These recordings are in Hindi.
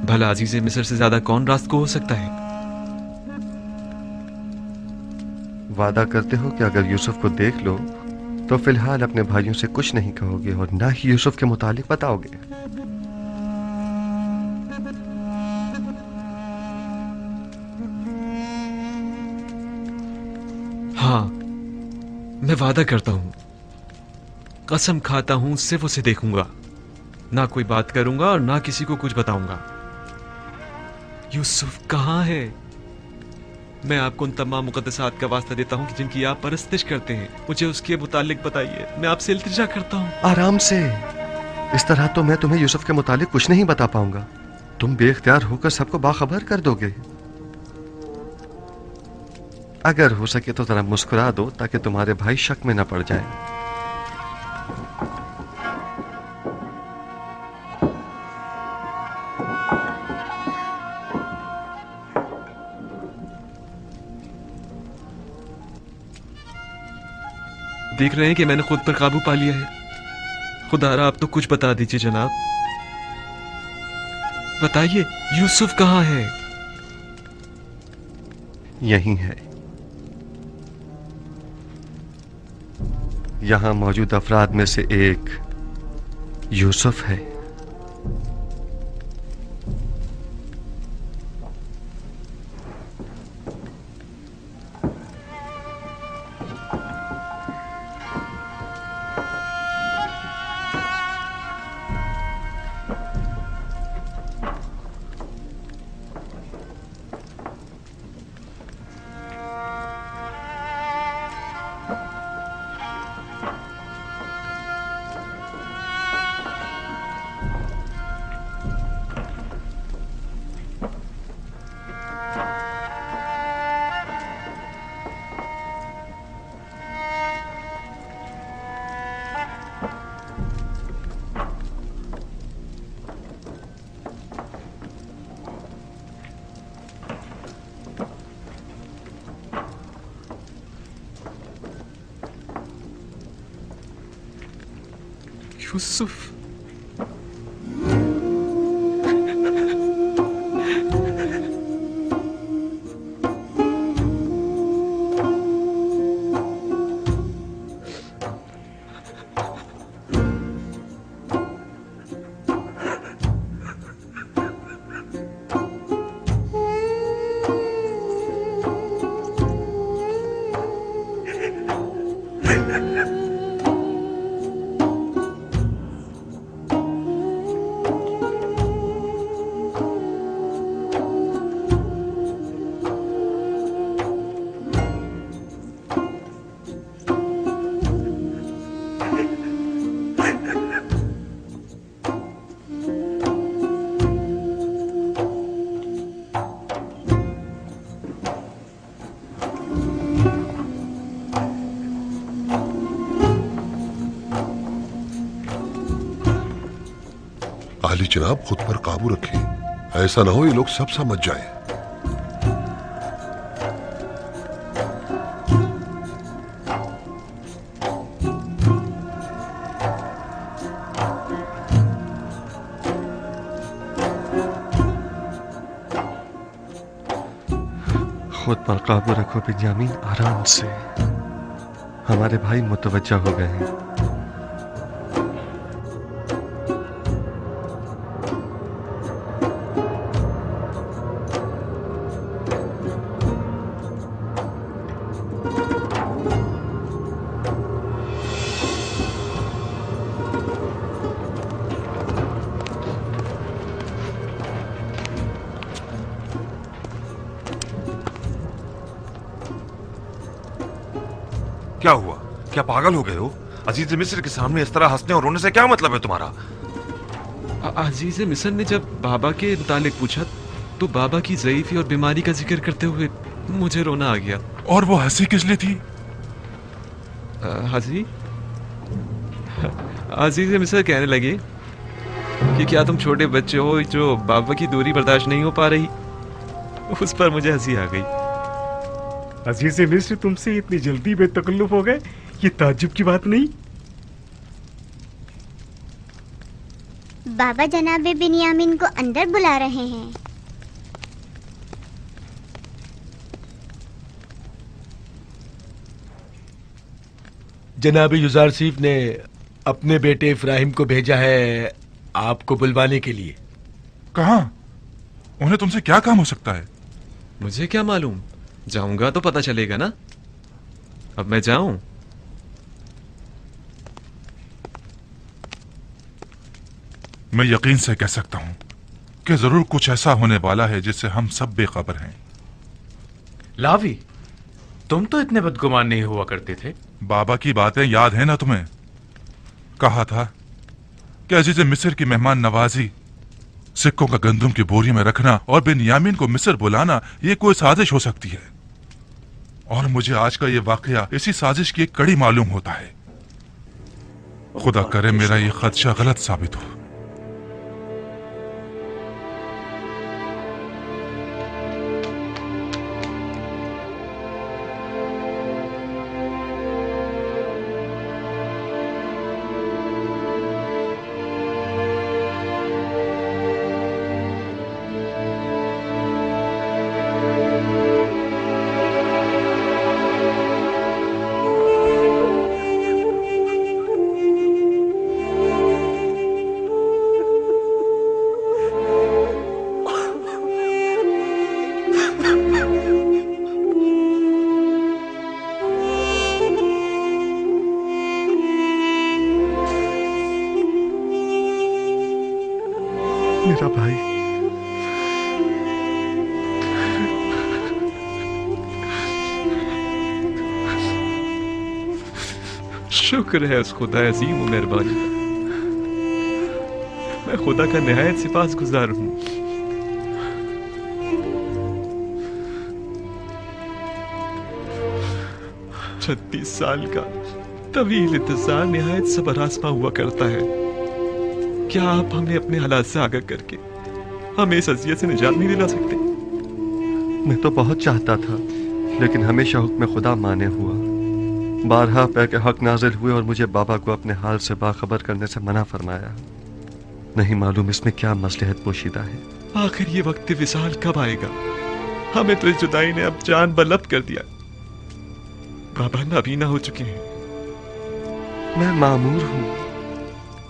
भला अजीज मिस्र से ज्यादा कौन रास्त को हो सकता है? वादा करते हो कि अगर यूसुफ को देख लो तो फिलहाल अपने भाइयों से कुछ नहीं कहोगे और ना ही यूसुफ के मुतालिक बताओगे? हाँ, मैं वादा करता हूं, कसम खाता हूं, सिर्फ उसे देखूंगा, ना कोई बात करूंगा और ना किसी को कुछ बताऊंगा। यूसुफ कहां है? मैं आपको उन तमाम मुकद्दसात का वास्ता देता हूं कि जिनकी आप परस्तिश करते हैं, मुझे उसके मुतालिक बताइए। मैं आपसे इल्तिजा करता हूं। आराम से। इस तरह तो मैं तुम्हें यूसुफ के मुतालिक कुछ नहीं बता पाऊंगा। तुम बेख्तियार होकर सबको बाखबर कर दोगे। अगर हो सके तो जरा मुस्कुरा दो ताकि तुम्हारे भाई शक में न पड़ जाएं। देख रहे हैं कि मैंने खुद पर काबू पा लिया है। खुदारा आप तो कुछ बता दीजिए जनाब, बताइए यूसुफ कहां है? यही है। यहां मौजूद अफराद में से एक यूसुफ है। यूसुफ, आली जनाब, खुद पर काबू रखें, ऐसा ना हो ये लोग सब समझ जाएं। खुद पर काबू रखो बिन्यामीन, आराम से। हमारे भाई मुतवज्जा हो गए हैं। क्या हुआ? क्या पागल हो गए हो? अजीज मिस्र के सामने इस तरह हंसने और रोने से क्या मतलब है तुम्हारा? अजीज मिस्र ने जब बाबा के मुतालिक पूछा तो बाबा की ज़ईफ़ी और बीमारी का जिक्र करते हुए मुझे रोना आ गया। और वो हंसी किस लिए थी? हाजी, अजीज मिस्र कहने लगे कि क्या तुम छोटे बच्चे हो जो बाबा की दूरी बर्दाश्त नहीं हो पा रही। उस पर मुझे हंसी आ गई। अजीज मिस्र तुमसे इतनी जल्दी बेतकल्लुफ हो गए, ये ताज्जुब की बात नहीं। बाबा जनाबे बिन्यामिन को अंदर बुला रहे हैं। जनाब यूसुफ ने अपने बेटे इब्राहिम को भेजा है आपको बुलवाने के लिए। कहाँ? उन्हें तुमसे क्या काम हो सकता है? मुझे क्या मालूम, जाऊंगा तो पता चलेगा ना। अब मैं जाऊं? मैं यकीन से कह सकता हूं कि जरूर कुछ ऐसा होने वाला है जिससे हम सब बेखबर हैं। लावी, तुम तो इतने बदगुमान नहीं हुआ करते थे। बाबा की बातें याद है ना तुम्हें? कहा था कि अजीज मिस्र की मेहमान नवाजी, सिक्कों का गंदुम की बोरी में रखना और बिन्यामीन को मिस्र बुलाना ये कोई साजिश हो सकती है। और मुझे आज का ये वाकया इसी साजिश की एक कड़ी मालूम होता है। खुदा करे मेरा ये खदशा गलत साबित हो। मेरा भाई, शुक्र है उस खुदा अजीम व मेहरबानी का। मैं खुदा का निहायत सिपासगुजार हूं। छत्तीस साल का तवील इंतजार निहायत सबर आसमा हुआ करता है। क्या आप हमें अपने हालात से आगाह करके हमें इस अज़ियत से निजात नहीं दिला सकते? मैं तो बहुत चाहता था, लेकिन हमेशा हुक्म खुदा माने हुआ। बारहा पे के हक नाजिल हुए और मुझे बाबा को अपने हाल से बाखबर करने से मना फरमाया। नहीं मालूम इसमें क्या मसलहत पोशीदा है। आखिर ये वक्त विसाल कब आएगा? हमें तो इस जुदाई ने अब जान बलब कर दिया। बाबा नाबीना हो चुके हैं। मैं मामूर हूँ।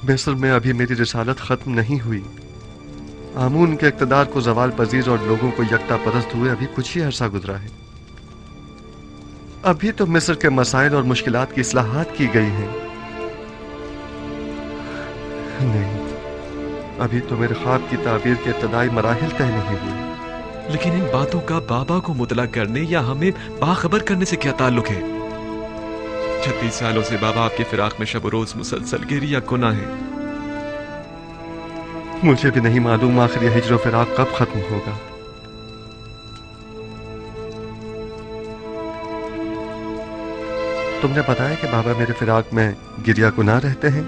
मिस्र में अभी मेरी रिसालत खत्म नहीं हुई। आमून के इक़्तिदार को जवाल पजीर और लोगों को यकता परस्त हुए अभी कुछ ही अरसा गुजरा है। अभी तो मिस्र के मसाइल और मुश्किलात की इस्लाहात की गई हैं। नहीं, अभी तो मेरे ख्वाब की ताबीर के इब्तदाई मराहिल तय नहीं हुए। लेकिन इन बातों का बाबा को मुतला करने या हमें बाखबर करने से क्या ताल्लुक है? 36 सालों से बाबा आपके फिराक में शब रोज मुसलसल गिरिया गुना है। मुझे भी नहीं मालूम आखिर यह हिज्र फिराक कब खत्म होगा। तुमने बताया कि बाबा मेरे फिराक में गिरिया गुनाह रहते हैं।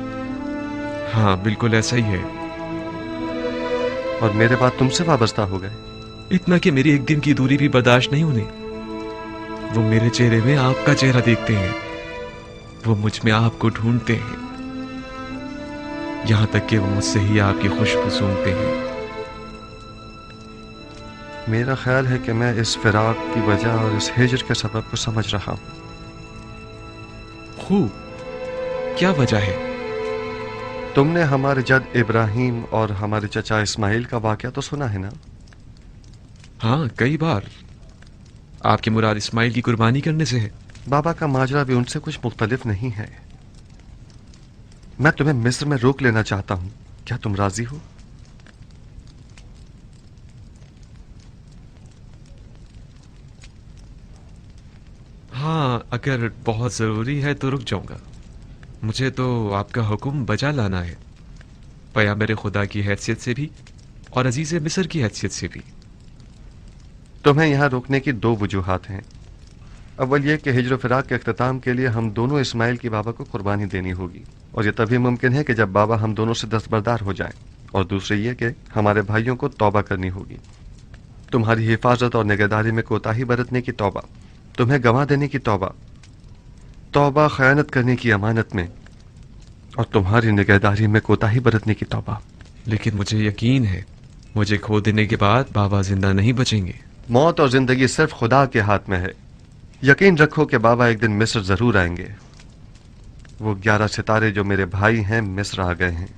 हाँ, बिल्कुल ऐसा ही है। और मेरे बाद तुमसे वाबस्ता हो गए। इतना कि मेरी एक दिन की दूरी भी बर्दाश्त नहीं उन्हें। वो मेरे चेहरे में आपका चेहरा देखते हैं, वो मुझ में आपको ढूंढते हैं, यहां तक कि वो मुझसे ही आपकी खुशबू सूंघते हैं। मेरा ख्याल है कि मैं इस फिराक की वजह और इस हिज्र के सबब को समझ रहा हूं। खूब, क्या वजह है? तुमने हमारे जद इब्राहिम और हमारे चचा इस्माइल का वाकया तो सुना है ना? हाँ, कई बार। आपकी मुराद इस्माइल की कुर्बानी करने से है। बाबा का माजरा भी उनसे कुछ मुख्तलिफ नहीं है। मैं तुम्हें मिस्र में रोक लेना चाहता हूं, क्या तुम राजी हो? हाँ, अगर बहुत जरूरी है तो रुक जाऊंगा। मुझे तो आपका हुक्म बजा लाना है, पैगंबर खुदा की हैसियत से भी और अजीज मिस्र की हैसियत से भी। तुम्हें यहां रोकने की दो वजूहात हैं। अव्वल यह कि हिज्र फिराक के अख्ताम के लिए हम दोनों इस्माइल की बाबा को कुर्बानी देनी होगी, और यह तभी मुमकिन है कि जब बाबा हम दोनों से दस्तबरदार हो जाएं। और दूसरी यह कि हमारे भाइयों को तौबा करनी होगी। तुम्हारी हिफाजत और निगहदारी में कोताही बरतने की तौबा, तुम्हें गंवा देने की तौबा, तौबा खयानत करने की अमानत में, और तुम्हारी निगहदारी में कोताही बरतने की तौबा। लेकिन मुझे यकीन है मुझे खो देने के बाद बाबा जिंदा नहीं बचेंगे। मौत और जिंदगी सिर्फ खुदा के हाथ में है। यकीन रखो कि बाबा एक दिन मिस्र जरूर आएंगे। वो 11 सितारे जो मेरे भाई हैं मिस्र आ गए हैं,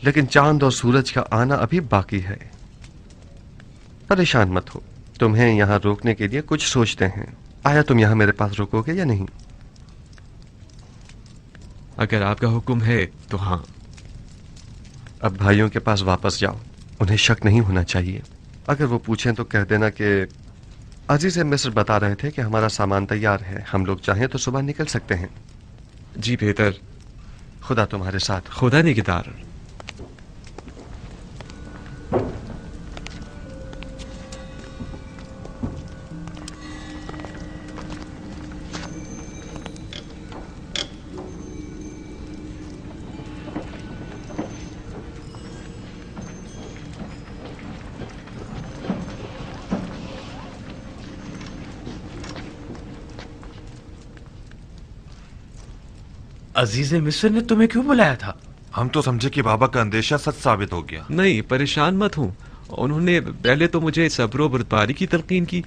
लेकिन चांद और सूरज का आना अभी बाकी है। परेशान मत हो, तुम्हें यहां रोकने के लिए कुछ सोचते हैं। आया तुम यहां मेरे पास रुकोगे या नहीं? अगर आपका हुक्म है तो हाँ। अब भाइयों के पास वापस जाओ, उन्हें शक नहीं होना चाहिए। अगर वो पूछें तो कह देना कि अजीज मिस्र बता रहे थे कि हमारा सामान तैयार है, हम लोग चाहें तो सुबह निकल सकते हैं। जी बेहतर। खुदा तुम्हारे साथ। खुदा निगहदार। अजीज मिस्र ने तुम्हें क्यों बुलाया था? हम तो समझे कि बाबा का अंदेशा सच साबित हो गया। नहीं, परेशान मत हूं। उन्होंने पहले तो मुझे सब्र बुर्दबारी की तलकीन की,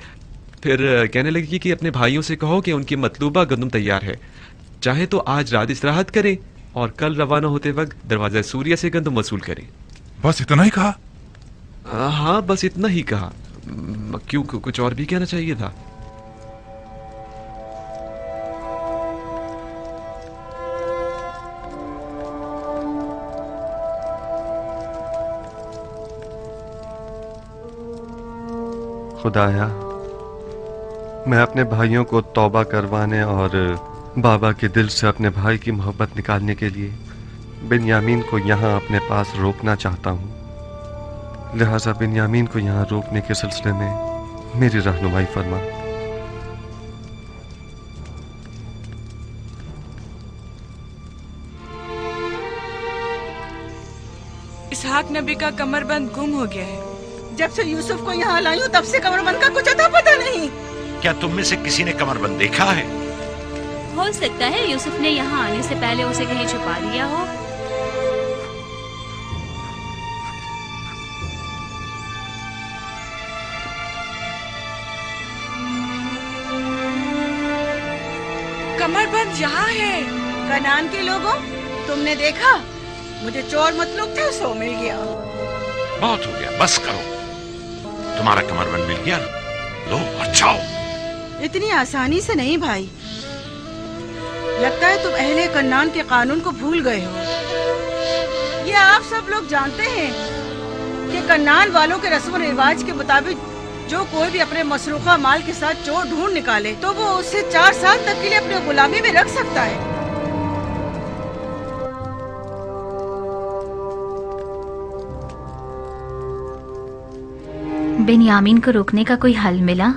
फिर कहने लगी कि अपने भाइयों से कहो कि उनकी मतलूबा गंदम तैयार है, चाहे तो आज रात इस्तराहत करें और कल रवाना होते वक्त दरवाजा सूर्य से गंदम वसूल करें। बस इतना ही कहा? हाँ, बस इतना ही कहा। क्यों, कुछ और भी कहना चाहिए था? खुदाया, मैं अपने भाइयों को तौबा करवाने और बाबा के दिल से अपने भाई की मोहब्बत निकालने के लिए बिन्यामीन को यहाँ अपने पास रोकना चाहता हूँ। लिहाजा बिन्यामीन को यहाँ रोकने के सिलसिले में मेरी रहनुमाई फरमा। इसहाक नबी का कमरबंद गुम हो गया है। जब से यूसुफ को यहाँ लाई हूँ तब से कमरबंद का कुछ अता पता नहीं। क्या तुम में से किसी ने कमरबंद देखा है? हो सकता है यूसुफ ने यहाँ आने से पहले उसे कहीं छुपा दिया हो। कमरबंद यहाँ है। कनान के लोगों, तुमने देखा? मुझे चोर मतलूब थे, सो मिल गया। बहुत हो गया, बस करो। तुम्हारा कमरबंद मिल गया, लो और जाओ। इतनी आसानी से नहीं भाई, लगता है तुम अहले कन्नान के कानून को भूल गए हो। ये आप सब लोग जानते हैं कि कन्नान वालों के रस्म रिवाज के मुताबिक जो कोई भी अपने मसरूखा माल के साथ चोर ढूंढ निकाले तो वो उसे 4 साल तक के लिए अपने गुलामी में रख सकता है। बिन्यामीन को रोकने का कोई हल मिला?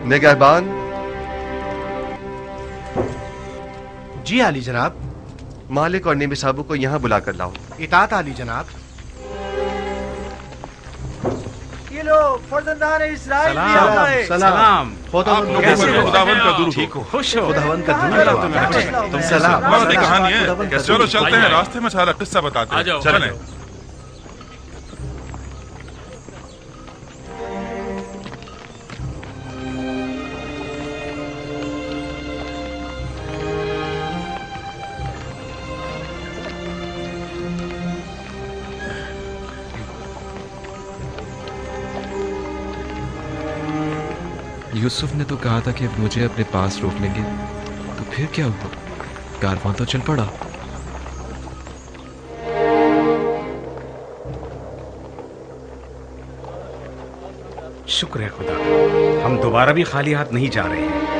निगहबान। जी आली जनाब। मालिक और निबी साहब को यहाँ बुला कर लाओ। इताअत आली जनाब। ये लो फर्जंदान इस्राइल भी सलाम, आता है। सलाम। खुदावन का दुरूद हो। खुश हो? खुदावन का दुरूद हो। तुम सलाम। बहुत कहानी है। चलो चलते हैं, रास्ते में सारा किस्सा बताते हैं। चलें। यूसुफ ने तो कहा था कि मुझे अपने पास रोक लेंगे, तो फिर क्या हुआ? कारवां तो चल पड़ा। शुक्र है खुदा, हम दोबारा भी खाली हाथ नहीं जा रहे हैं।